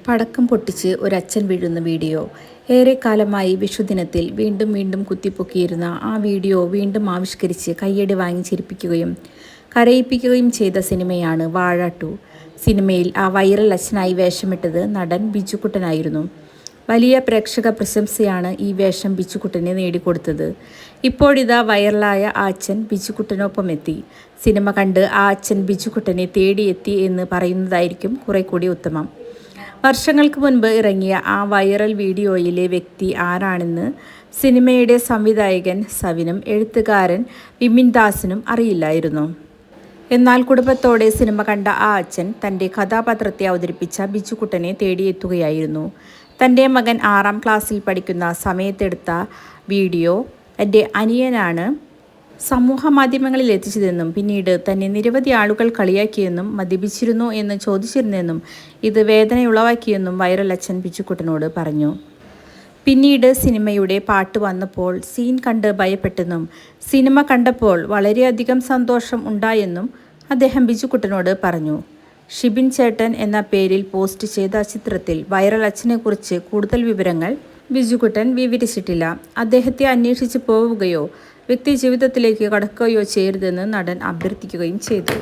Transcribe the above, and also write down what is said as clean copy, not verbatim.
പടക്കം പൊട്ടിച്ച് ഒരച്ഛൻ വീഴുന്ന വീഡിയോ. ഏറെക്കാലമായി വിഷുദിനത്തിൽ വീണ്ടും വീണ്ടും കുത്തിപ്പൊക്കിയിരുന്ന ആ വീഡിയോ വീണ്ടും ആവിഷ്കരിച്ച് കയ്യടി വാങ്ങി ചിരിപ്പിക്കുകയും കരയിപ്പിക്കുകയും ചെയ്ത സിനിമയാണ് വാഴ 2. സിനിമയിൽ ആ വൈറൽ അച്ഛനായി വേഷമിട്ടത് നടൻ ബിജുക്കുട്ടനായിരുന്നു. വലിയ പ്രേക്ഷക പ്രശംസയാണ് ഈ വേഷം ബിജുക്കുട്ടന് നേടിക്കൊടുത്തത്. ഇപ്പോഴിതാ വൈറലായ ആ അച്ഛൻ ബിജുക്കുട്ടനൊപ്പം എത്തി. സിനിമ കണ്ട് ആ അച്ഛൻ ബിജുക്കുട്ടനെ തേടിയെത്തി എന്ന് പറയുന്നതായിരിക്കും കുറെ കൂടി ഉത്തമം. വർഷങ്ങൾക്ക് മുൻപ് ഇറങ്ങിയ ആ വൈറൽ വീഡിയോയിലെ വ്യക്തി ആരാണെന്ന് സിനിമയുടെ സംവിധായകൻ സവിനും എഴുത്തുകാരൻ വിപിൻ ദാസിനും അറിയില്ലായിരുന്നു. എന്നാൽ കുടുംബത്തോടെ സിനിമ കണ്ട ആ അച്ഛൻ തൻ്റെ കഥാപാത്രത്തെ അവതരിപ്പിച്ച ബിജുക്കുട്ടനെ തേടിയെത്തുകയായിരുന്നു. തൻ്റെ മകൻ 6ാം ക്ലാസ്സിൽ പഠിക്കുന്ന സമയത്തെടുത്ത വീഡിയോ എൻ്റെ അനിയനാണ് സമൂഹ മാധ്യമങ്ങളിൽ എത്തിച്ചതെന്നും പിന്നീട് തന്നെ നിരവധി ആളുകൾ കളിയാക്കിയെന്നും മദ്യപിച്ചിരുന്നു എന്ന് ചോദിച്ചിരുന്നെന്നും ഇത് വേദനയുളവാക്കിയെന്നും വൈറൽ അച്ഛൻ ബിജുക്കുട്ടനോട് പറഞ്ഞു. പിന്നീട് സിനിമയുടെ പാട്ട് വന്നപ്പോൾ സീൻ കണ്ട് ഭയപ്പെട്ടെന്നും സിനിമ കണ്ടപ്പോൾ വളരെയധികം സന്തോഷം ഉണ്ടായെന്നും അദ്ദേഹം ബിജുക്കുട്ടനോട് പറഞ്ഞു. ഷിബിൻ ചേട്ടൻ എന്ന പേരിൽ പോസ്റ്റ് ചെയ്ത ചിത്രത്തിൽ വൈറൽ അച്ഛനെക്കുറിച്ച് കൂടുതൽ വിവരങ്ങൾ ബിജുക്കുട്ടൻ വിവരിച്ചിട്ടില്ല. അദ്ദേഹത്തെ അന്വേഷിച്ച് പോവുകയോ വ്യക്തി ജീവിതത്തിലേക്ക് കടക്കുകയോ ചെയ്യരുതെന്ന് നടൻ അഭ്യർത്ഥിക്കുകയും ചെയ്തു.